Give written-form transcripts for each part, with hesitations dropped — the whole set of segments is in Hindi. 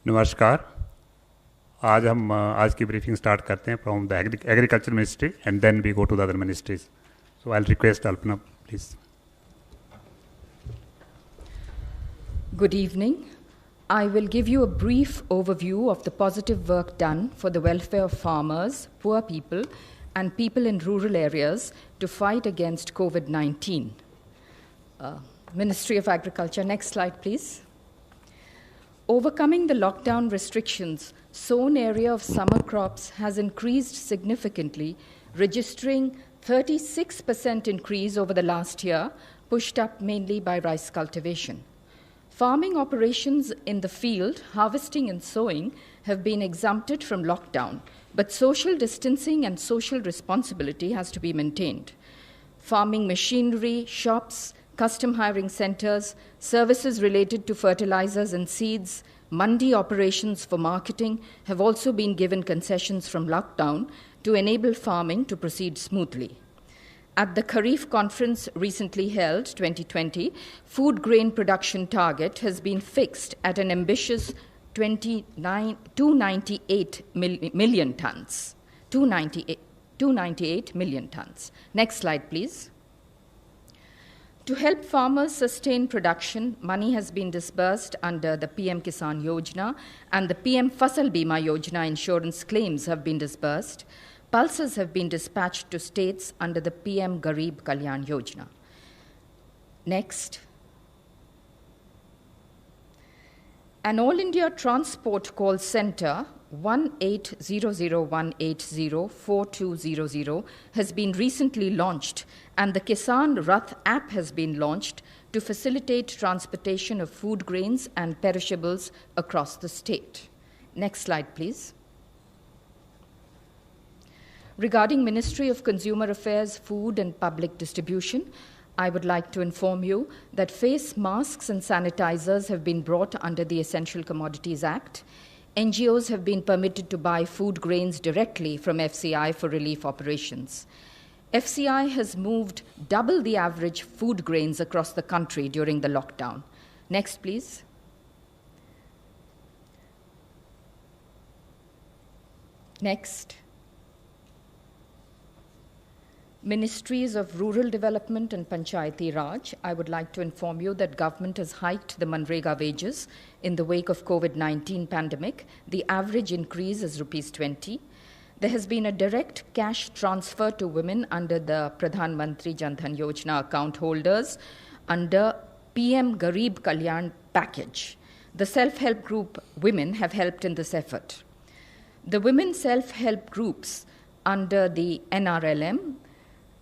नमस्कार। आज हम आज की ब्रीफिंग स्टार्ट करते हैं from the agriculture ministry and then we go to the other ministries. So I will request Alpana please. Good evening. I will give you a brief overview of the positive work done for the welfare of farmers, poor people, and people in rural areas to fight against COVID-19. Ministry of Agriculture, next slide, please. Overcoming the lockdown restrictions, sown area of summer crops has increased significantly, registering 36% increase over the last year, pushed up mainly by rice cultivation. Farming operations in the field, harvesting and sowing, have been exempted from lockdown, but social distancing and social responsibility has to be maintained. Farming machinery, shops, custom hiring centers, services related to fertilizers and seeds, mandi operations for marketing have also been given concessions from lockdown to enable farming to proceed smoothly. At the Kharif conference recently held, 2020, food grain production target has been fixed at an ambitious 298 million tons. 298 million tons. Next slide, please. To help farmers sustain production, money has been disbursed under the PM Kisan Yojana and the PM Fasal Bima Yojana insurance claims have been disbursed. Pulses have been dispatched to states under the PM Garib Kalyan Yojana. Next. An All India Transport Call Center 1800180420 has been recently launched, and the Kisan Rath app has been launched to facilitate transportation of food grains and perishables across the state. Next slide, please. Regarding Ministry of Consumer Affairs, Food and Public Distribution, I would like to inform you that face masks and sanitizers have been brought under the Essential Commodities Act. NGOs have been permitted to buy food grains directly from FCI for relief operations. FCI has moved double the average food grains across the country during the lockdown. Next, please. Next. Ministries of Rural Development and Panchayati Raj, I would like to inform you that government has hiked the Manrega wages in the wake of COVID-19 pandemic. The average increase is Rs 20. There has been a direct cash transfer to women under the Pradhan Mantri Jan Dhan Yojana account holders under PM Garib Kalyan package. The self-help group women have helped in this effort. The women self-help groups under the NRLM,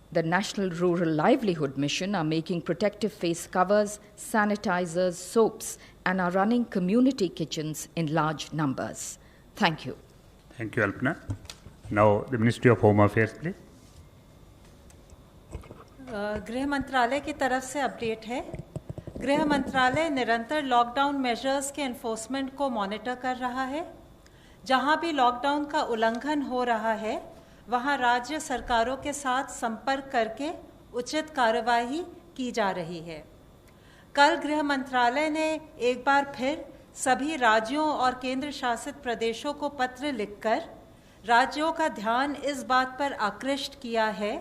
the National Rural Livelihood Mission, are making protective face covers, sanitizers, soaps, and are running community kitchens in large numbers. Thank you. Thank you, Alpna. Now, the Ministry of Home Affairs, please. गृह मंत्रालय की तरफ से अपडेट है। गृह मंत्रालय निरंतर लॉकडाउन मेजर्स के एनफोर्समेंट को मॉनिटर कर रहा है। जहां भी लॉकडाउन का उल्लंघन हो रहा है, वहां राज्य सरकारों के साथ संपर्क करके उचित कार्यवाही की जा रही है। कल गृह मंत्रालय ने एक बार फिर सभी राज्यों और केंद्र शासित प्रदेशों को पत्र लिखकर राज्यों का ध्यान इस बात पर आकृष्ट किया है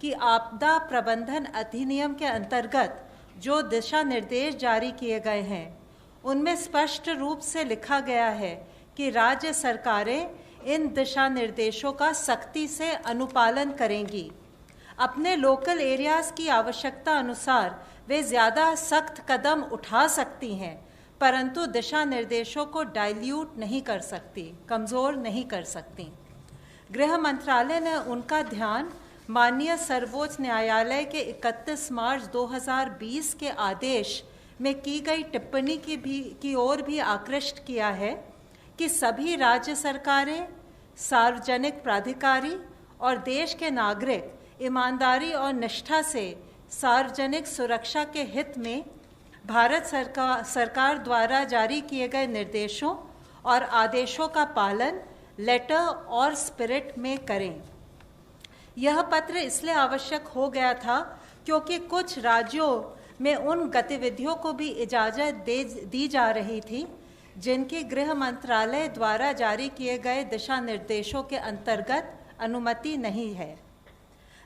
कि आपदा प्रबंधन अधिनियम के अंतर्गत जो दिशा निर्देश जारी किए गए हैं, उनमें स्पष्ट रूप से लिखा गया है कि राज्य सरकारें इन दिशा निर्देशों का सख्ती से अनुपालन करेंगी। अपने लोकल एरियाज़ की आवश्यकता अनुसार वे ज़्यादा सख्त कदम उठा सकती हैं, परंतु दिशा निर्देशों को डाइल्यूट नहीं कर सकती, कमज़ोर नहीं कर सकती। गृह मंत्रालय ने उनका ध्यान माननीय सर्वोच्च न्यायालय के 31 मार्च 2020 के आदेश में की गई टिप्पणी की ओर भी आकृष्ट किया है कि सभी राज्य सरकारें, सार्वजनिक प्राधिकारी और देश के नागरिक ईमानदारी और निष्ठा से सार्वजनिक सुरक्षा के हित में भारत सरकार द्वारा जारी किए गए निर्देशों और आदेशों का पालन लेटर और स्पिरिट में करें। यह पत्र इसलिए आवश्यक हो गया था क्योंकि कुछ राज्यों में उन गतिविधियों को भी इजाज़त दी जा रही थी जिनकी गृह मंत्रालय द्वारा जारी किए गए दिशा निर्देशों के अंतर्गत अनुमति नहीं है।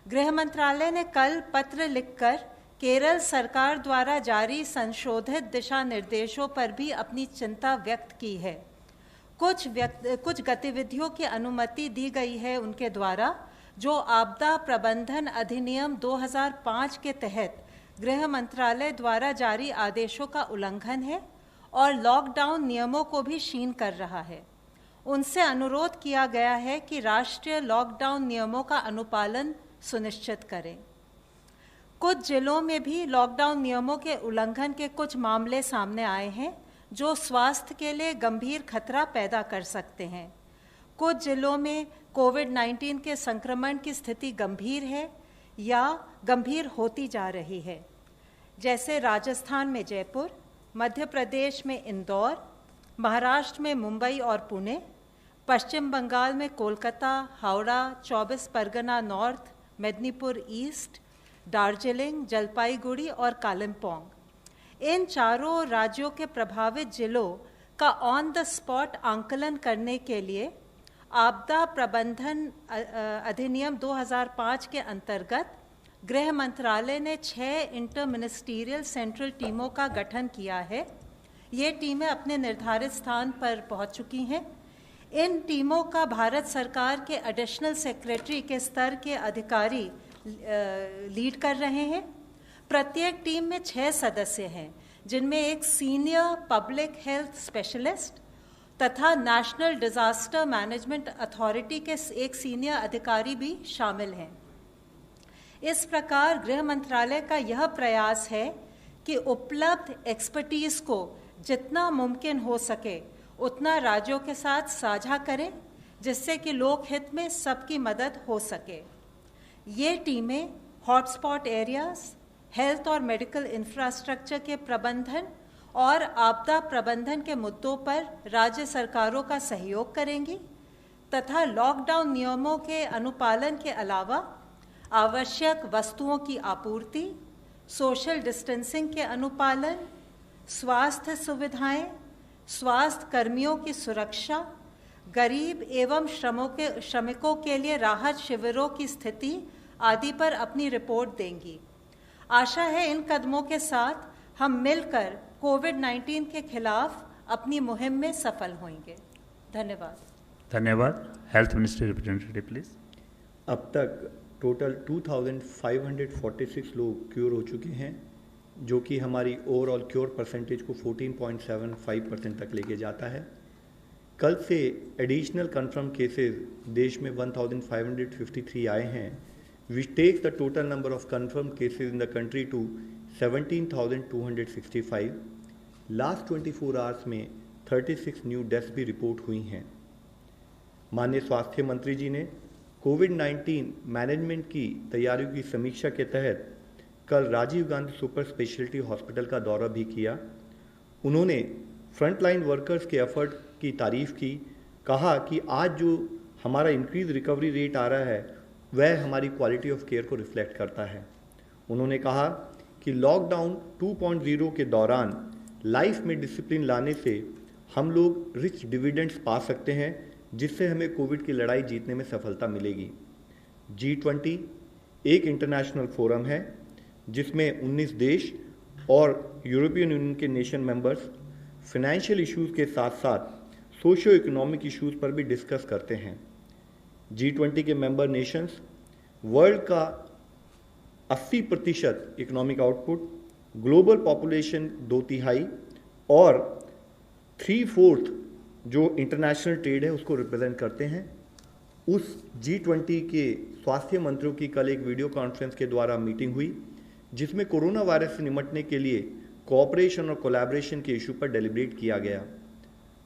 गृह मंत्रालय ने कल पत्र लिखकर केरल सरकार द्वारा जारी संशोधित दिशा निर्देशों पर भी अपनी चिंता व्यक्त की है। कुछ गतिविधियों की अनुमति दी गई है उनके द्वारा जो आपदा प्रबंधन अधिनियम 2005 के तहत गृह मंत्रालय द्वारा जारी आदेशों का उल्लंघन है और लॉकडाउन नियमों को भी क्षीण कर रहा है। उनसे अनुरोध किया गया है कि राष्ट्रीय लॉकडाउन नियमों का अनुपालन सुनिश्चित करें। कुछ जिलों में भी लॉकडाउन नियमों के उल्लंघन के कुछ मामले सामने आए हैं जो स्वास्थ्य के लिए गंभीर खतरा पैदा कर सकते हैं। कुछ जिलों में कोविड-19 के संक्रमण की स्थिति गंभीर है या गंभीर होती जा रही है, जैसे राजस्थान में जयपुर, मध्य प्रदेश में इंदौर, महाराष्ट्र में मुंबई और पुणे, पश्चिम बंगाल में कोलकाता, हावड़ा, 24 परगना नॉर्थ, मेदिनीपुर ईस्ट, दार्जिलिंग, जलपाईगुड़ी और कालिम्पोंग। इन चारों राज्यों के प्रभावित जिलों का ऑन द स्पॉट आंकलन करने के लिए आपदा प्रबंधन अधिनियम 2005 के अंतर्गत गृह मंत्रालय ने 6 इंटर मिनिस्टीरियल सेंट्रल टीमों का गठन किया है। ये टीमें अपने निर्धारित स्थान पर पहुंच चुकी हैं। इन टीमों का भारत सरकार के एडिशनल सेक्रेटरी के स्तर के अधिकारी लीड कर रहे हैं। प्रत्येक टीम में 6 सदस्य हैं, जिनमें एक सीनियर पब्लिक हेल्थ स्पेशलिस्ट तथा नेशनल डिजास्टर मैनेजमेंट अथॉरिटी के एक सीनियर अधिकारी भी शामिल हैं। इस प्रकार गृह मंत्रालय का यह प्रयास है कि उपलब्ध एक्सपर्टीज को जितना मुमकिन हो सके उतना राज्यों के साथ साझा करें, जिससे कि लोक हित में सबकी मदद हो सके। ये टीमें हॉटस्पॉट एरियाज, हेल्थ और मेडिकल इंफ्रास्ट्रक्चर के प्रबंधन और आपदा प्रबंधन के मुद्दों पर राज्य सरकारों का सहयोग करेंगी तथा लॉकडाउन नियमों के अनुपालन के अलावा आवश्यक वस्तुओं की आपूर्ति, सोशल डिस्टेंसिंग के अनुपालन, स्वास्थ्य सुविधाएं, स्वास्थ्य कर्मियों की सुरक्षा, गरीब एवं श्रमिकों के लिए राहत शिविरों की स्थिति आदि पर अपनी रिपोर्ट देंगी। आशा है इन कदमों के साथ हम मिलकर कोविड-19 के खिलाफ अपनी मुहिम में सफल होंगे। धन्यवाद। धन्यवाद। Health ministry representative please. अब तक टोटल 2546 लोग क्योर हो चुके हैं, जो कि हमारी ओवरऑल क्योर परसेंटेज को 14.75% तक लेके जाता है। कल से एडिशनल कंफर्म केसेस देश में 1553 आए हैं, which takes the total number of confirmed cases in the country to 17,265. Last 24 hours में 36 न्यू डेथ्स भी रिपोर्ट हुई हैं। माननीय स्वास्थ्य मंत्री जी ने कोविड-19 मैनेजमेंट की तैयारियों की समीक्षा के तहत कल Rajiv Gandhi super speciality hospital का दौरा भी किया। उन्होंने फ्रंटलाइन वर्कर्स के एफर्ट की तारीफ की, कहा कि आज जो हमारा इंक्रीज रिकवरी रेट आ रहा है वह हमारी क्वालिटी ऑफ केयर को रिफ्लेक्ट करता है। उन्होंने कहा कि लॉकडाउन 2.0 के दौरान लाइफ में डिसिप्लिन लाने से हम लोग रिच डिविडेंड्स पा सकते हैं, जिससे हमें कोविड की लड़ाई जीतने में सफलता मिलेगी। G20 एक इंटरनेशनल फोरम है जिसमें 19 देश और यूरोपियन यूनियन के नेशन मेंबर्स फाइनेंशियल इश्यूज के साथ साथ सोशियो इकोनॉमिक इश्यूज पर भी डिस्कस करते हैं। G20 के मेंबर नेशंस वर्ल्ड का 80% इकोनॉमिक आउटपुट, ग्लोबल पॉपुलेशन 2/3 और 3/4 जो इंटरनेशनल ट्रेड है उसको रिप्रेजेंट करते हैं। उस G20 के स्वास्थ्य मंत्रियों की कल एक वीडियो कॉन्फ्रेंस के द्वारा मीटिंग हुई, जिसमें कोरोना वायरस से निपटने के लिए कोऑपरेशन और कोलैबोरेशन के इशू पर डेलिब्रेट किया गया।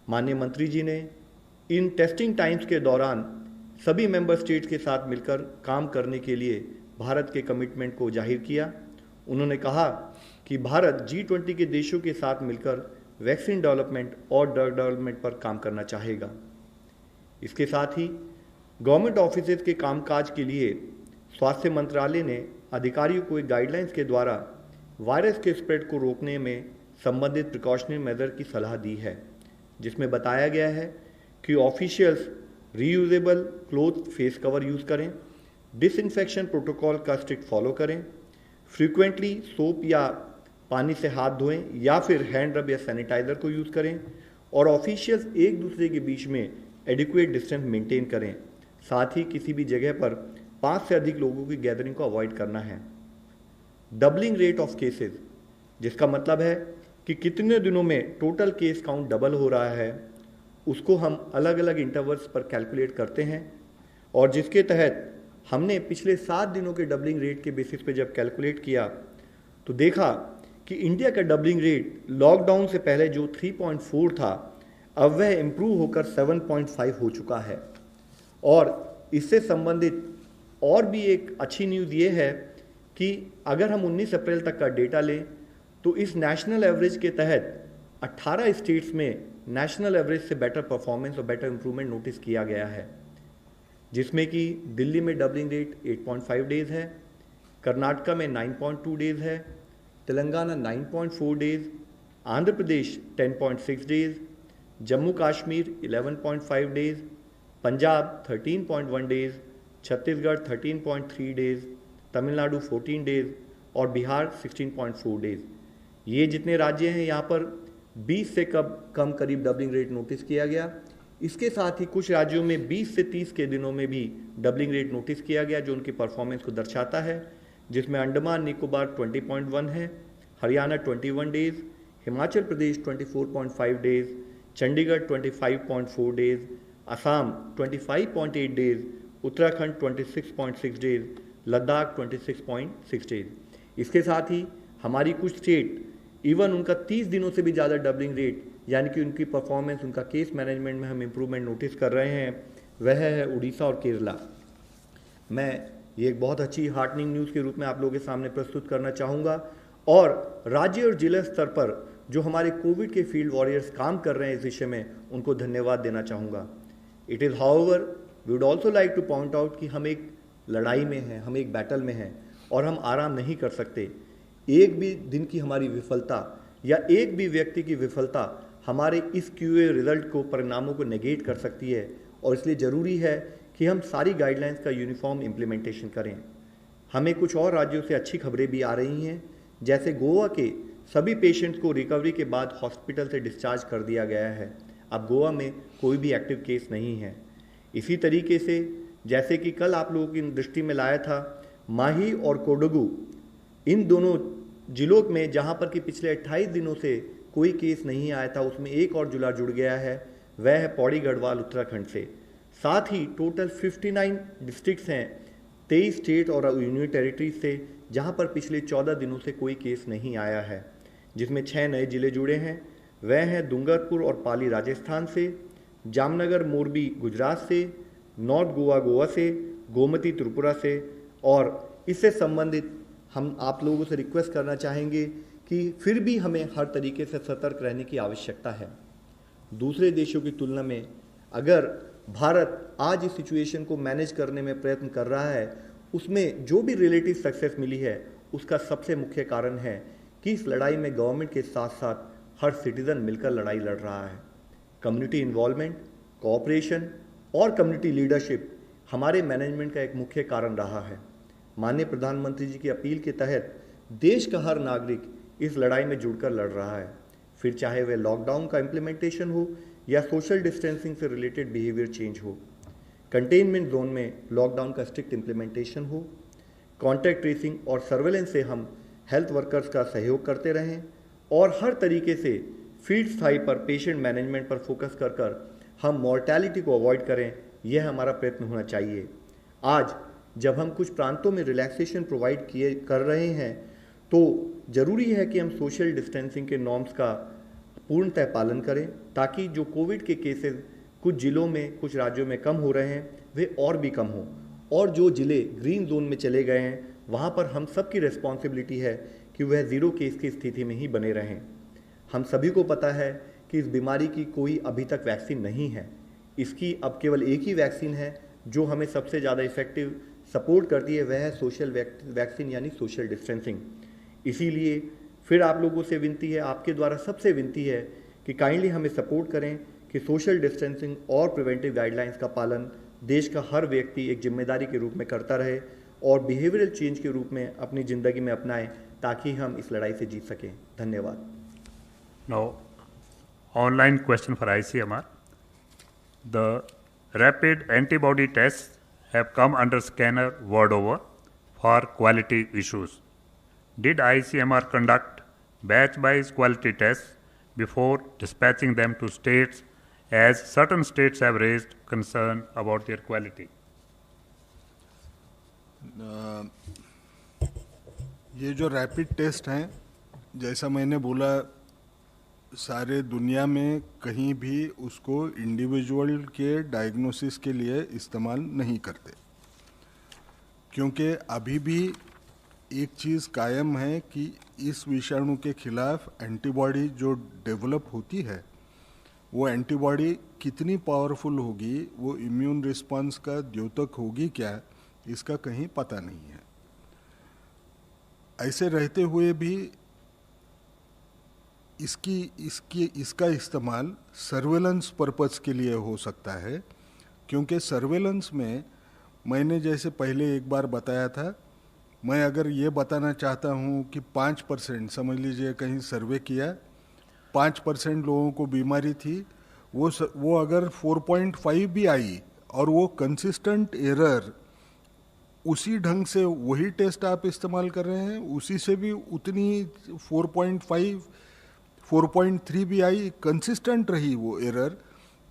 माननीय मंत्री जी ने इन टेस्टिंग टाइम्स के दौरान सभी मेंबर स्टेट्स के साथ मिलकर काम करने के लिए भारत के कमिटमेंट को जाहिर किया। उन्होंने कहा कि भारत G20 के देशों के साथ मिलकर वैक्सीन डेवलपमेंट और ड्रग डेवलपमेंट पर काम करना चाहेगा। इसके साथ ही गवर्नमेंट ऑफिसेज के कामकाज के लिए स्वास्थ्य मंत्रालय ने अधिकारियों को एक गाइडलाइंस के द्वारा वायरस के स्प्रेड को रोकने में संबंधित प्रिकॉशनरी मेजर की सलाह दी है। जिसमें बताया गया है कि officials reusable cloth face cover use करें, डिसइंफेक्शन प्रोटोकॉल का स्ट्रिक्ट फॉलो करें, फ्रीक्वेंटली सोप या पानी से हाथ धोएं या फिर हैंड रब या सैनिटाइज़र को यूज़ करें, और ऑफिशियल्स एक दूसरे के बीच में एडिक्वेट डिस्टेंस मेंटेन करें। साथ ही किसी भी जगह पर 5 से अधिक लोगों की गैदरिंग को अवॉइड करना है। डबलिंग रेट ऑफ केसेस, जिसका मतलब है कि कितने दिनों में टोटल केस काउंट डबल हो रहा है, उसको हम अलग अलग इंटरवल्स पर कैलकुलेट करते हैं, और जिसके तहत हमने पिछले 7 दिनों के डबलिंग रेट के बेसिस पे जब कैलकुलेट किया तो देखा कि इंडिया का डबलिंग रेट लॉकडाउन से पहले जो 3.4 था, अब वह इम्प्रूव होकर 7.5 हो चुका है। और इससे संबंधित और भी एक अच्छी न्यूज़ ये है कि अगर हम 19 अप्रैल तक का डेटा लें तो इस नेशनल एवरेज के तहत 18 स्टेट्स में नेशनल एवरेज से बेटर परफॉर्मेंस और बेटर इंप्रूवमेंट नोटिस किया गया है, जिसमें कि दिल्ली में डबलिंग रेट 8.5 डेज है, कर्नाटका में 9.2 डेज है, Telangana 9.4 days, Andhra Pradesh 10.6 days, Jammu Kashmir 11.5 days, Punjab 13.1 days, Chhattisgarh 13.3 days, Tamil Nadu 14 days और बिहार 16.4 डेज। ये जितने राज्य हैं यहाँ पर 20 से कम करीब डबलिंग रेट नोटिस किया गया। इसके साथ ही कुछ राज्यों में 20 से 30 के दिनों में भी डबलिंग रेट नोटिस किया गया, जो उनकी परफॉर्मेंस को दर्शाता है, जिसमें अंडमान निकोबार 20.1 है, Haryana 21 days, Himachal Pradesh 24.5 days, Chandigarh 25.4 days, Assam 25.8 days, Uttarakhand 26.6 days, Ladakh 26.6 days. इसके साथ ही हमारी कुछ स्टेट इवन उनका 30 दिनों से भी ज़्यादा डबलिंग रेट, यानी कि उनकी परफॉर्मेंस, उनका केस मैनेजमेंट में हम इम्प्रूवमेंट नोटिस कर रहे हैं, वह है उड़ीसा और केरला। मैं ये एक बहुत अच्छी हार्टनिंग न्यूज़ के रूप में आप लोगों के सामने प्रस्तुत करना चाहूँगा, और राज्य और जिला स्तर पर जो हमारे कोविड के फील्ड वॉरियर्स काम कर रहे हैं इस विषय में, उनको धन्यवाद देना चाहूँगा। It is however we would also like to point out कि हम एक लड़ाई में हैं, हम एक बैटल में हैं और हम आराम नहीं कर सकते। एक भी दिन की हमारी विफलता या एक भी व्यक्ति की विफलता हमारे इस QA रिजल्ट को, परिणामों को नेगेट कर सकती है, और इसलिए ज़रूरी है कि हम सारी गाइडलाइंस का यूनिफॉर्म इम्प्लीमेंटेशन करें। हमें कुछ और राज्यों से अच्छी खबरें भी आ रही हैं, जैसे गोवा के सभी पेशेंट्स को रिकवरी के बाद हॉस्पिटल से डिस्चार्ज कर दिया गया है। अब गोवा में कोई भी एक्टिव केस नहीं है। इसी तरीके से जैसे कि कल आप लोगों की दृष्टि में लाया था, माही और कोडगू, इन दोनों जिलों में जहां पर कि पिछले 28 दिनों से कोई केस नहीं आया था, उसमें एक और जिला जुड़ गया है, वह है पौड़ी गढ़वाल उत्तराखंड से। साथ ही टोटल 59 डिस्ट्रिक्ट्स हैं 23 स्टेट और यूनियन टेरिटरीज से, जहां पर पिछले 14 दिनों से कोई केस नहीं आया है, जिसमें 6 नए जिले जुड़े हैं। वह हैं डूंगरपुर और पाली राजस्थान से, जामनगर मोरबी गुजरात से, नॉर्थ गोवा गोवा से, गोमती त्रिपुरा से। और इससे संबंधित हम आप लोगों से रिक्वेस्ट करना चाहेंगे कि फिर भी हमें हर तरीके से सतर्क रहने की आवश्यकता है। दूसरे देशों की तुलना में अगर भारत आज इस सिचुएशन को मैनेज करने में प्रयत्न कर रहा है, उसमें जो भी रिलेटिव सक्सेस मिली है, उसका सबसे मुख्य कारण है कि इस लड़ाई में गवर्नमेंट के साथ साथ हर सिटीजन मिलकर लड़ाई लड़ रहा है। कम्युनिटी इन्वॉल्वमेंट, कोऑपरेशन और कम्युनिटी लीडरशिप हमारे मैनेजमेंट का एक मुख्य कारण रहा है। माननीय प्रधानमंत्री जी की अपील के तहत देश का हर नागरिक इस लड़ाई में जुड़कर लड़ रहा है, फिर चाहे वह लॉकडाउन का इम्प्लीमेंटेशन हो या सोशल डिस्टेंसिंग से रिलेटेड बिहेवियर चेंज हो, कंटेनमेंट जोन में लॉकडाउन का स्ट्रिक्ट इम्प्लीमेंटेशन हो, कॉन्टैक्ट ट्रेसिंग और सर्वेलेंस से हम हेल्थ वर्कर्स का सहयोग करते रहें, और हर तरीके से फील्ड स्थाई पर पेशेंट मैनेजमेंट पर फोकस कर हम मॉर्टैलिटी को अवॉइड करें, यह हमारा प्रयत्न होना चाहिए। आज जब हम कुछ प्रांतों में रिलैक्सेशन प्रोवाइड कर रहे हैं, तो ज़रूरी है कि हम सोशल डिस्टेंसिंग के नॉर्म्स का पूर्णतः पालन करें, ताकि जो कोविड के केसेस कुछ जिलों में, कुछ राज्यों में कम हो रहे हैं, वे और भी कम हों, और जो ज़िले ग्रीन जोन में चले गए हैं, वहाँ पर हम सबकी रिस्पॉन्सिबिलिटी है कि वह ज़ीरो केस की स्थिति में ही बने रहें। हम सभी को पता है कि इस बीमारी की कोई अभी तक वैक्सीन नहीं है। इसकी अब केवल एक ही वैक्सीन है जो हमें सबसे ज़्यादा इफेक्टिव सपोर्ट करती है, वह है सोशल वैक्सीन यानी सोशल डिस्टेंसिंग। इसीलिए फिर आप लोगों से विनती है, आपके द्वारा सबसे विनती है कि काइंडली हमें सपोर्ट करें कि सोशल डिस्टेंसिंग और प्रिवेंटिव गाइडलाइंस का पालन देश का हर व्यक्ति एक जिम्मेदारी के रूप में करता रहे और बिहेवियरल चेंज के रूप में अपनी ज़िंदगी में अपनाएं ताकि हम इस लड़ाई से जीत सकें। धन्यवाद। Now, online question for ICMR. The rapid antibody tests have come under scanner world over for quality issues. Did ICMR conduct batch-wise quality tests before dispatching them to states, as certain states have raised concern about their quality? ये जो रैपिड टेस्ट हैं, जैसा मैंने बोला, सारे दुनिया में कहीं भी उसको इंडिविजुअल के डायग्नोसिस के लिए इस्तेमाल नहीं करते, क्योंकि अभी भी एक चीज़ कायम है कि इस विषाणु के खिलाफ एंटीबॉडी जो डेवलप होती है, वो एंटीबॉडी कितनी पावरफुल होगी, वो इम्यून रिस्पांस का द्योतक होगी क्या, इसका कहीं पता नहीं है। ऐसे रहते हुए भी इसका इस्तेमाल सर्वेलेंस पर्पस के लिए हो सकता है, क्योंकि सर्वेलेंस में मैंने जैसे पहले एक बार बताया था, मैं अगर ये बताना चाहता हूँ कि 5%, समझ लीजिए कहीं सर्वे किया, 5% लोगों को बीमारी थी, वो अगर 4.5 भी आई और वो कंसिस्टेंट एरर, उसी ढंग से वही टेस्ट आप इस्तेमाल कर रहे हैं, उसी से भी उतनी 4.5 4.3 भी आई, कंसिस्टेंट रही वो एरर,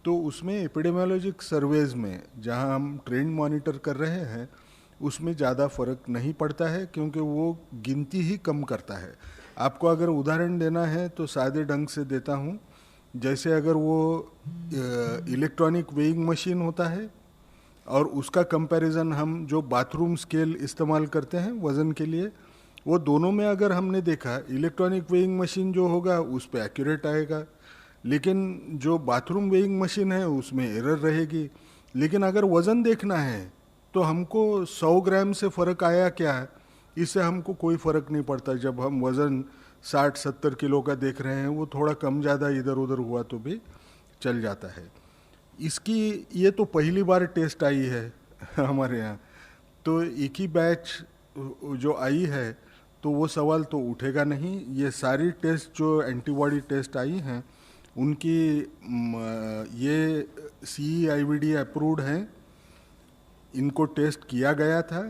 तो उसमें एपिडेमियोलॉजिक सर्वेज में जहां हम ट्रेंड मॉनिटर कर रहे हैं उसमें ज़्यादा फर्क नहीं पड़ता है, क्योंकि वो गिनती ही कम करता है। आपको अगर उदाहरण देना है तो सादे ढंग से देता हूँ। जैसे अगर वो इलेक्ट्रॉनिक वेइंग मशीन होता है और उसका कंपैरिजन हम जो बाथरूम स्केल इस्तेमाल करते हैं वज़न के लिए, वो दोनों में अगर हमने देखा, इलेक्ट्रॉनिक वेइंग मशीन जो होगा उस पे एक्यूरेट आएगा, लेकिन जो बाथरूम वेइंग मशीन है उसमें एरर रहेगी। लेकिन अगर वज़न देखना है तो हमको 100 ग्राम से फ़र्क आया क्या, इससे हमको कोई फ़र्क नहीं पड़ता। जब हम वज़न 60-70 किलो का देख रहे हैं, वो थोड़ा कम ज़्यादा इधर उधर हुआ तो भी चल जाता है। इसकी ये तो पहली बार टेस्ट आई है हमारे यहाँ, तो एक ही बैच जो आई है तो वो सवाल तो उठेगा नहीं। ये सारी टेस्ट जो एंटीबॉडी टेस्ट आई हैं उनकी ये CE-IVD अप्रूव्ड हैं, इनको टेस्ट किया गया था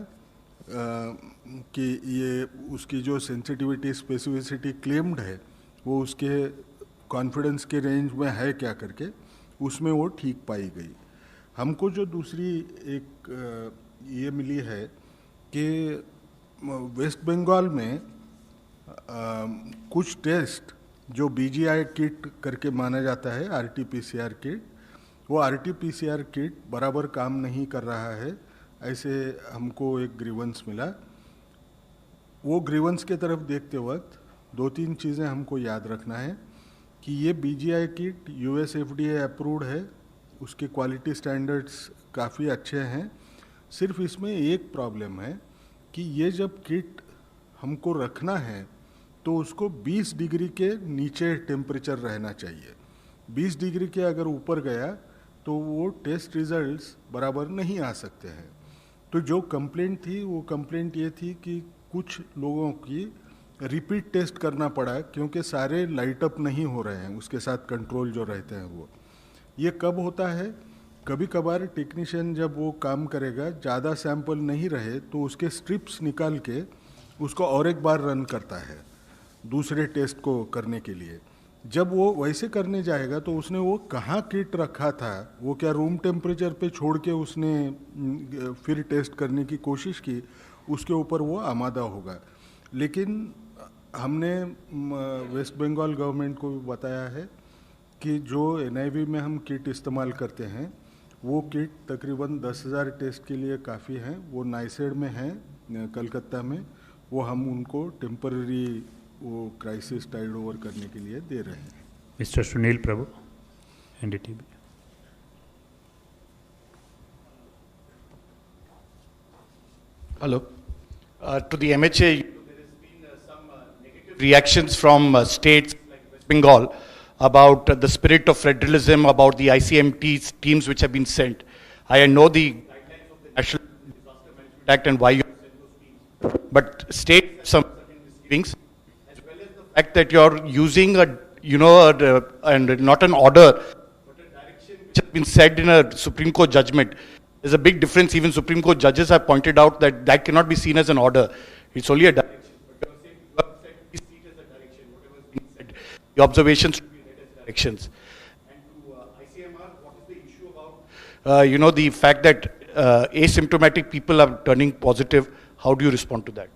कि ये उसकी जो सेंसिटिविटी स्पेसिफिसिटी क्लेम्ड है वो उसके कॉन्फिडेंस के रेंज में है क्या करके, उसमें वो ठीक पाई गई। हमको जो दूसरी एक ये मिली है कि वेस्ट बंगाल में कुछ टेस्ट जो BGI किट करके माना जाता है, RT-PCR किट, वो RT-PCR किट बराबर काम नहीं कर रहा है, ऐसे हमको एक ग्रीवेंस मिला। वो ग्रीवेंस के तरफ देखते वक्त 2-3 चीज़ें हमको याद रखना है कि ये BGI kit US FDA approved है, उसके क्वालिटी स्टैंडर्ड्स काफ़ी अच्छे हैं। सिर्फ इसमें एक प्रॉब्लम है कि ये जब किट हमको रखना है तो उसको 20 डिग्री के नीचे टेम्परेचर रहना चाहिए। 20 डिग्री के अगर ऊपर गया तो वो टेस्ट रिजल्ट्स बराबर नहीं आ सकते हैं। तो जो कंप्लेंट थी वो कंप्लेंट ये थी कि कुछ लोगों की रिपीट टेस्ट करना पड़ा, क्योंकि सारे लाइट अप नहीं हो रहे हैं, उसके साथ कंट्रोल जो रहते हैं वो। ये कब होता है, कभी कभार टेक्नीशियन जब वो काम करेगा, ज़्यादा सैंपल नहीं रहे तो उसके स्ट्रिप्स निकाल के उसको और एक बार रन करता है दूसरे टेस्ट को करने के लिए। जब वो वैसे करने जाएगा तो उसने वो कहाँ किट रखा था, वो क्या रूम टेम्परेचर पे छोड़ के उसने फिर टेस्ट करने की कोशिश की, उसके ऊपर वो आमादा होगा। लेकिन हमने वेस्ट बंगाल गवर्नमेंट को भी बताया है कि जो NIV में हम किट इस्तेमाल करते हैं वो किट तकरीबन 10,000 टेस्ट के लिए काफ़ी हैं। वो नाइसेड में हैं कलकत्ता में, वो हम उनको टेम्पररी वो क्राइसिस टाइड ओवर करने के लिए दे रहे हैं। Mr. Sunil Prabhu, NDTV. Hello. To the MHA, there has been some negative reactions from states like West Bengal about the spirit of federalism, about the ICMT teams which have been sent. I know the guidelines of the National Disaster Management Act and why you have sent those teams. But state some misgivings, as well as the fact that you're using and not an order, but a direction which has been said in a Supreme Court judgment. There's a big difference. Even Supreme Court judges have pointed out that that cannot be seen as an order. It's only a direction. But you have said we see it as a direction. Whatever is being said, the observations should be read as directions. And to ICMR, what is the issue about the fact that asymptomatic people are turning positive? How do you respond to that?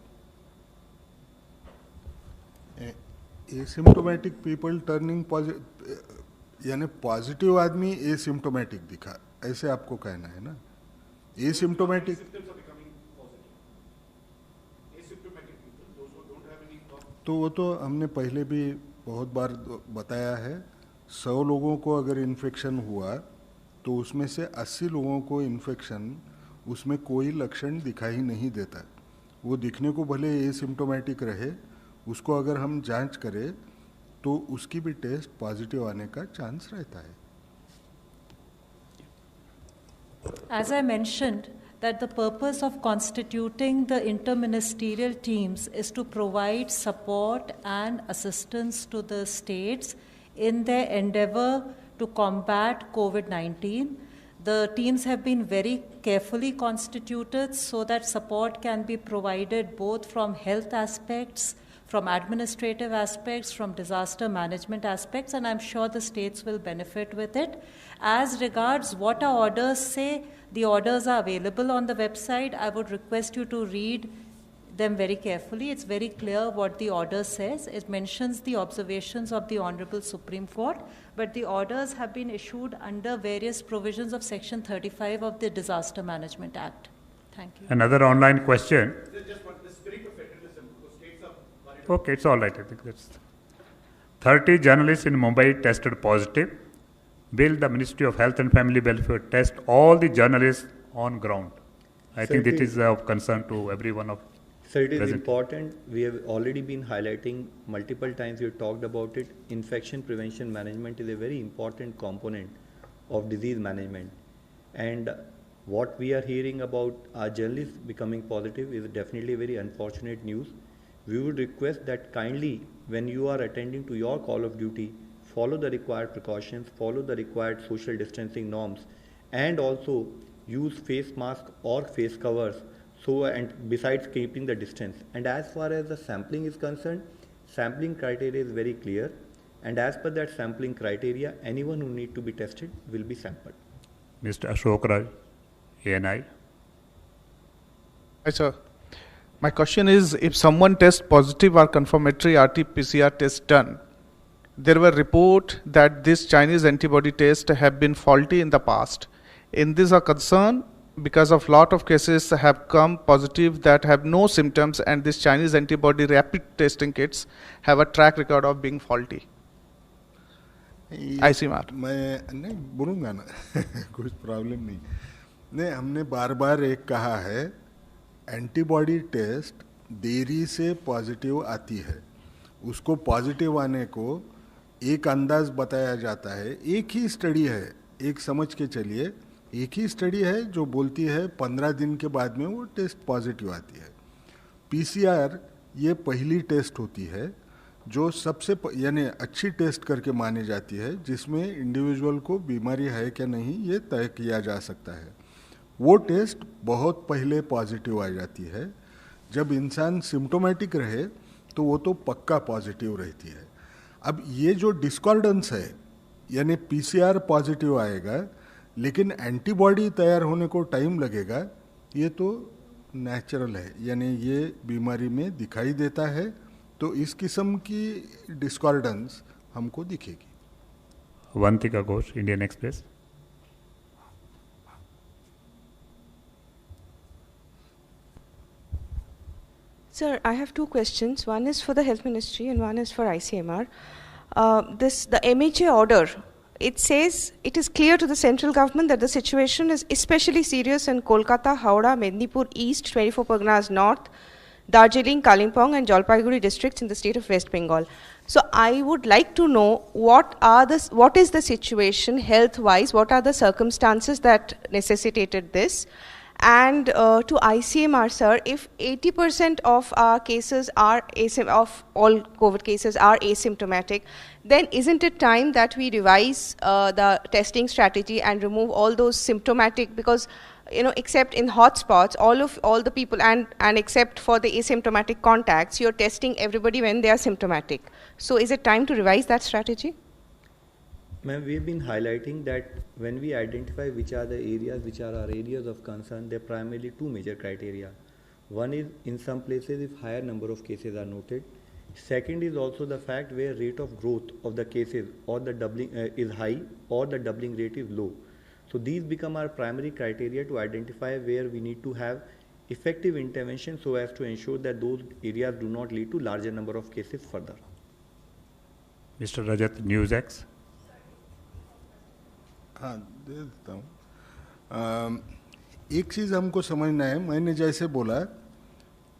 Asymptomatic people turning positive यानी पॉजिटिव आदमी एसिम्टोमेटिक दिखा, ऐसे आपको कहना है ना? एसिम्टोमेटिक तो वो तो हमने पहले भी बहुत बार बताया है। 100 लोगों को अगर इन्फेक्शन हुआ तो उसमें से 80 लोगों को इन्फेक्शन उसमें कोई लक्षण दिखाई नहीं देता। वो दिखने को भले एसिम्टोमेटिक रहे, उसको अगर हम जांच करें तो उसकी भी टेस्ट पॉजिटिव आने का चांस रहता है। As I mentioned, that the purpose of constituting the interministerial teams is to provide support and assistance to the states in their endeavor to combat COVID-19. The teams have been very carefully constituted so that support can be provided both from health aspects, from administrative aspects, from disaster management aspects, and I'm sure the states will benefit with it. As regards what our orders say, the orders are available on the website. I would request you to read them very carefully. It's very clear what the order says. It mentions the observations of the Honorable Supreme Court, but the orders have been issued under various provisions of Section 35 of the Disaster Management Act. Thank you. Another online question. Okay, it's all right. I think that's 30 journalists in Mumbai tested positive. Will the Ministry of Health and Family Welfare test all the journalists on ground? I think that is of concern to everyone of Sir, it is present. important. We have already been highlighting multiple times. We have talked about it. Infection prevention management is a very important component of disease management. And what we are hearing about our journalists becoming positive is definitely very unfortunate news. We would request that kindly, when you are attending to your call of duty, follow the required precautions, follow the required social distancing norms, and also use face mask or face covers. So, and besides keeping the distance. And as far as the sampling is concerned, sampling criteria is very clear. And as per that sampling criteria, anyone who need to be tested will be sampled. Mr. Ashok Raj, ANI. Hi, sir. My question is, if someone tests positive or confirmatory RT-PCR test done, there were reports that this Chinese antibody test have been faulty in the past. In this a concern because of lot of cases have come positive that have no symptoms, and this Chinese antibody rapid testing kits have a track record of being faulty. ICMR. मैं नहीं बोलूँगा ना कुछ प्रॉब्लम नहीं। हमने बार बार एक कहा है, एंटीबॉडी टेस्ट देरी से पॉजिटिव आती है। उसको पॉजिटिव आने को एक अंदाज बताया जाता है। एक ही स्टडी है, एक समझ के चलिए, एक ही स्टडी है जो बोलती है 15 दिन के बाद में वो टेस्ट पॉजिटिव आती है। पीसीआर ये पहली टेस्ट होती है जो सबसे यानी अच्छी टेस्ट करके मानी जाती है, जिसमें इंडिविजुअल को बीमारी है क्या नहीं ये तय किया जा सकता है। वो टेस्ट बहुत पहले पॉजिटिव आ जाती है। जब इंसान सिम्टोमेटिक रहे तो वो तो पक्का पॉजिटिव रहती है। अब ये जो डिस्कॉर्डेंस है, यानी पीसीआर पॉजिटिव आएगा लेकिन एंटीबॉडी तैयार होने को टाइम लगेगा, ये तो नेचुरल है, यानी ये बीमारी में दिखाई देता है। तो इस किस्म की डिस्कॉर्डेंस हमको दिखेगी। Avantika Ghosh, Indian Express. Sir, I have two questions. One is for the Health Ministry and one is for ICMR. The MHA order, it says it is clear to the central government that the situation is especially serious in Kolkata, Howrah, Mednipur East, 24 Parganas North, Darjeeling, Kalimpong, and Jalpaiguri districts in the state of West Bengal. So I would like to know what is the situation health-wise, what are the circumstances that necessitated this? And to ICMR, sir, if 80% of our cases are of all COVID cases are asymptomatic, then isn't it time that we revise the testing strategy and remove all those symptomatic? Because except in hotspots, all the people and except for the asymptomatic contacts, you're testing everybody when they are symptomatic. So is it time to revise that strategy? Ma'am, we've been highlighting that when we identify which are the areas which are our areas of concern, there are primarily two major criteria. One is in some places if higher number of cases are noted. Second is also the fact where rate of growth of the cases or the doubling is high or the doubling rate is low. So these become our primary criteria to identify where we need to have effective intervention so as to ensure that those areas do not lead to larger number of cases further. Mr. Rajat, News X. हाँ दे देता हूँ। एक चीज़ हमको समझना है, मैंने जैसे बोला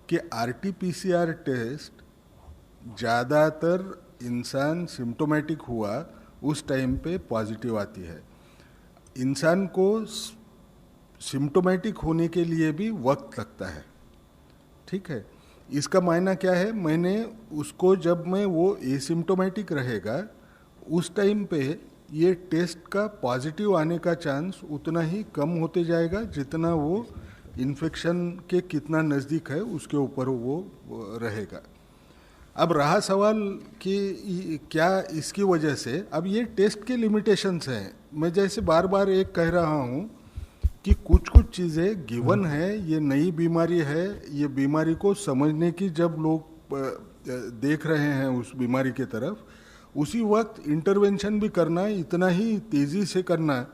कि RT-PCR टेस्ट ज़्यादातर इंसान सिम्टोमेटिक हुआ उस टाइम पे पॉजिटिव आती है। इंसान को सिम्टोमेटिक होने के लिए भी वक्त लगता है, ठीक है। इसका मायना क्या है, मैंने उसको जब मैं वो एसिम्टोमेटिक रहेगा उस टाइम पे ये टेस्ट का पॉजिटिव आने का चांस उतना ही कम होते जाएगा जितना वो इन्फेक्शन के कितना नज़दीक है उसके ऊपर वो रहेगा। अब रहा सवाल कि क्या इसकी वजह से, अब ये टेस्ट के लिमिटेशंस हैं। मैं जैसे बार बार एक कह रहा हूँ कि कुछ चीज़ें गिवन है, ये नई बीमारी है, ये बीमारी को समझने की जब लोग देख रहे हैं उस बीमारी की तरफ, उसी वक्त इंटरवेंशन भी करना, इतना ही तेज़ी से करना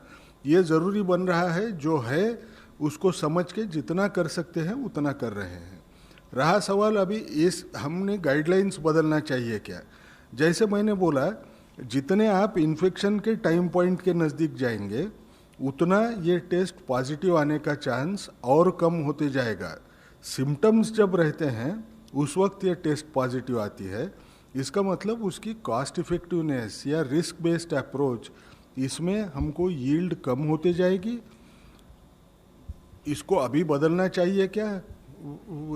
ये ज़रूरी बन रहा है। जो है उसको समझ के जितना कर सकते हैं उतना कर रहे हैं। रहा सवाल अभी इस हमने गाइडलाइंस बदलना चाहिए क्या। जैसे मैंने बोला, जितने आप इन्फेक्शन के टाइम पॉइंट के नज़दीक जाएंगे उतना ये टेस्ट पॉजिटिव आने का चांस और कम होते जाएगा। सिम्टम्स जब रहते हैं उस वक्त ये टेस्ट पॉजिटिव आती है। इसका मतलब उसकी कॉस्ट इफेक्टिवनेस या रिस्क बेस्ड अप्रोच, इसमें हमको यील्ड कम होते जाएगी। इसको अभी बदलना चाहिए क्या,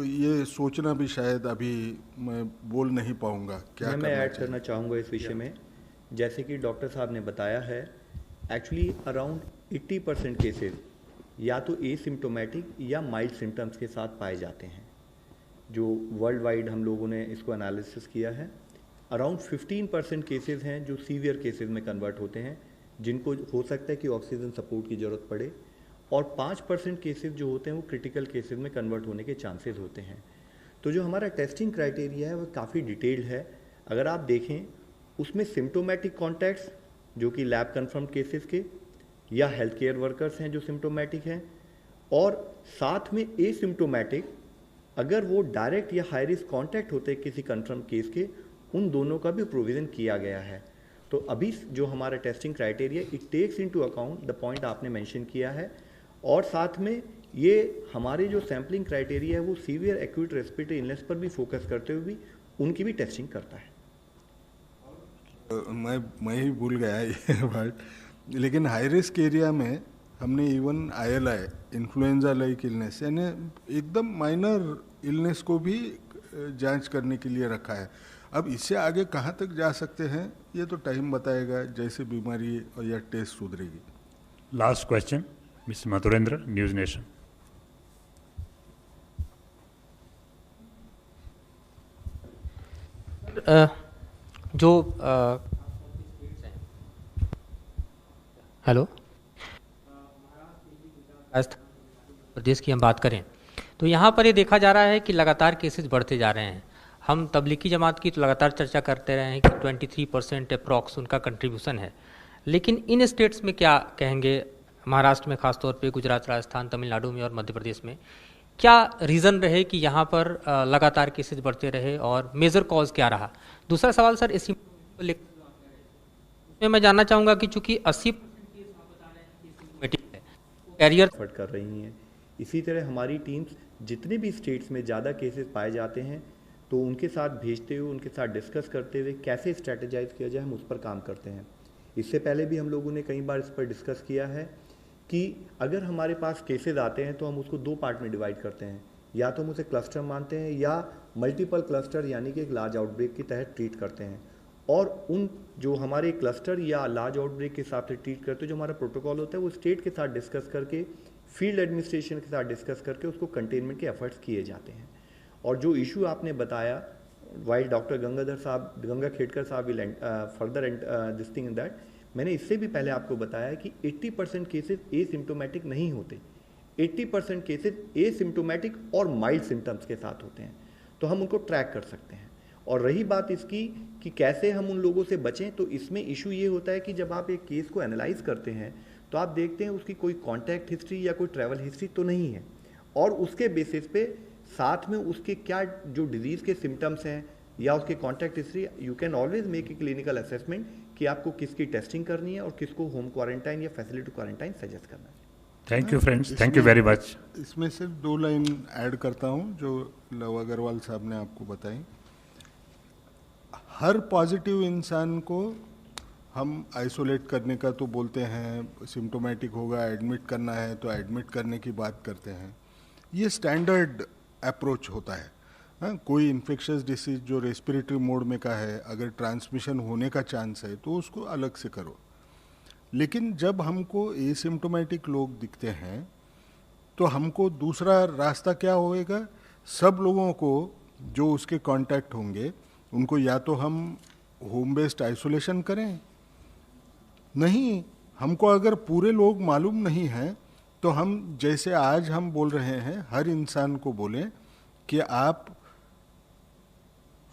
ये सोचना भी शायद अभी मैं बोल नहीं पाऊंगा। क्या मैं ऐड करना चाहूँगा इस विषय में। जैसे कि डॉक्टर साहब ने बताया है, एक्चुअली अराउंड 80% केसेस या तो एसिम्टोमेटिक या माइल्ड सिम्टम्स के साथ पाए जाते हैं। जो वर्ल्ड वाइड हम लोगों ने इसको एनालिसिस किया है, अराउंड 15% केसेस हैं जो सीवियर केसेस में कन्वर्ट होते हैं, जिनको हो सकता है कि ऑक्सीजन सपोर्ट की ज़रूरत पड़े, और 5% केसेस जो होते हैं वो क्रिटिकल केसेस में कन्वर्ट होने के चांसेस होते हैं। तो जो हमारा टेस्टिंग क्राइटेरिया है वो काफ़ी डिटेल्ड है। अगर आप देखें उसमें सिम्टोमेटिक कॉन्टैक्ट्स जो कि लैब कन्फर्म केसेस के या हेल्थ केयर वर्कर्स हैं जो सिम्टोमेटिक हैं, और साथ में एसिम्टोमेटिक अगर वो डायरेक्ट या हाई रिस्क कॉन्टैक्ट होते हैं किसी कन्फर्म केस के, उन दोनों का भी प्रोविज़न किया गया है। तो अभी जो हमारा testing criteria it takes into account the point आपने मेंशन किया है, और साथ में ये हमारे जो सैम्पलिंग क्राइटेरिया है वो सीवियर एक्यूट रेस्पिरेटरी इलनेस पर भी फोकस करते हुए भी उनकी भी टेस्टिंग करता है। मैं ही भूल गया ये वर्ड, लेकिन हाई रिस्क एरिया में हमने even ILI influenza like illness यानी एकदम माइनर इलनेस को भी जांच करने के लिए रखा है। अब इससे आगे कहाँ तक जा सकते हैं ये तो टाइम बताएगा, जैसे बीमारी और या टेस्ट सुधरेगी। Last question mister Madhurendra, news nation. जो हेलो प्रदेश की हम बात करें तो यहाँ पर ये देखा जा रहा है कि लगातार केसेस बढ़ते जा रहे हैं। हम तबलीगी जमात की तो लगातार चर्चा करते रहे हैं कि 23% अप्रॉक्स उनका कंट्रीब्यूशन है, लेकिन इन स्टेट्स में क्या कहेंगे, महाराष्ट्र में खासतौर पे, गुजरात, राजस्थान, तमिलनाडु में और मध्य प्रदेश में क्या रीज़न रहे कि यहाँ पर लगातार केसेस बढ़ते रहे और मेजर कॉज क्या रहा? दूसरा सवाल सर इसी में मैं जानना चाहूँगा कि चूँकि 80% कैरियर एफर्ट कर रही हैं, इसी तरह हमारी टीम्स जितने भी स्टेट्स में ज़्यादा केसेस पाए जाते हैं तो उनके साथ भेजते हुए, उनके साथ डिस्कस करते हुए कैसे स्ट्रेटेजाइज किया जाए, हम उस पर काम करते हैं। इससे पहले भी हम लोगों ने कई बार इस पर डिस्कस किया है कि अगर हमारे पास केसेस आते हैं तो हम उसको 2 पार्ट में डिवाइड करते हैं, या तो हम उसे क्लस्टर मानते हैं या मल्टीपल क्लस्टर यानी कि एक लार्ज आउटब्रेक के तहत ट्रीट करते हैं। और उन जो हमारे क्लस्टर या लार्ज आउटब्रेक के हिसाब से ट्रीट करते हैं, जो हमारा प्रोटोकॉल होता है वो स्टेट के साथ डिस्कस करके, फील्ड एडमिनिस्ट्रेशन के साथ डिस्कस करके उसको कंटेनमेंट के एफर्ट्स किए जाते हैं। और जो इशू आपने बताया, वाइल डॉक्टर गंगा खेड़कर साहब will further this thing in that, मैंने इससे भी पहले आपको बताया कि 80% केसेस एसिम्टोमेटिक नहीं होते, 80% केसेस एसिम्टोमेटिक और माइल्ड सिम्टम्स के साथ होते हैं, तो हम उनको ट्रैक कर सकते हैं। और रही बात इसकी कि कैसे हम उन लोगों से बचें, तो इसमें इशू ये होता है कि जब आप एक केस को एनालाइज करते हैं तो आप देखते हैं उसकी कोई कॉन्टैक्ट हिस्ट्री या कोई ट्रैवल हिस्ट्री तो नहीं है, और उसके बेसिस पे साथ में उसके क्या जो डिजीज़ के सिम्टम्स हैं या उसके contact history, you can always make a clinical assessment कि आपको किसकी टेस्टिंग करनी है और किसको होम क्वारंटाइन या फैसिलिटी क्वारंटाइन सजेस्ट करना है। Thank you friends, thank you very much. इसमें सिर्फ 2 लाइन ऐड करता हूँ जो लव अग्रवाल साहब ने आपको बताई। हर पॉजिटिव इंसान को हम आइसोलेट करने का तो बोलते हैं, सिम्टोमेटिक होगा एडमिट करना है तो एडमिट करने की बात करते हैं, ये स्टैंडर्ड अप्रोच होता है। हाँ, कोई इन्फेक्शियस डिसीज जो रेस्पिरेटरी मोड में का है, अगर ट्रांसमिशन होने का चांस है तो उसको अलग से करो। लेकिन जब हमको एसिम्टोमेटिक लोग दिखते हैं तो हमको दूसरा रास्ता क्या होएगा, सब लोगों को जो उसके कांटेक्ट होंगे उनको या तो हम होम बेस्ड आइसोलेशन करें, नहीं हमको अगर पूरे लोग मालूम नहीं हैं तो हम जैसे आज हम बोल रहे हैं हर इंसान को बोलें कि आप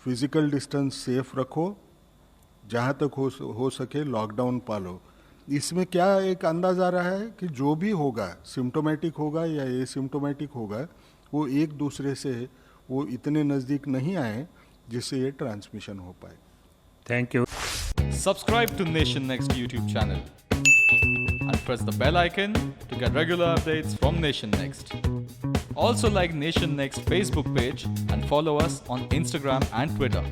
फिजिकल डिस्टेंस सेफ रखो, जहाँ तक हो सके लॉकडाउन पालो। इसमें क्या एक अंदाज़ आ रहा है कि जो भी होगा, सिम्टोमेटिक होगा या एसिम्टोमेटिक होगा, वो एक दूसरे से वो इतने नज़दीक नहीं आए जिससे ये ट्रांसमिशन हो पाए। Thank you. Subscribe to Nation Next YouTube channel and press the bell icon to get regular updates from Nation Next. Also like Nation Next Facebook page and follow us on Instagram and Twitter.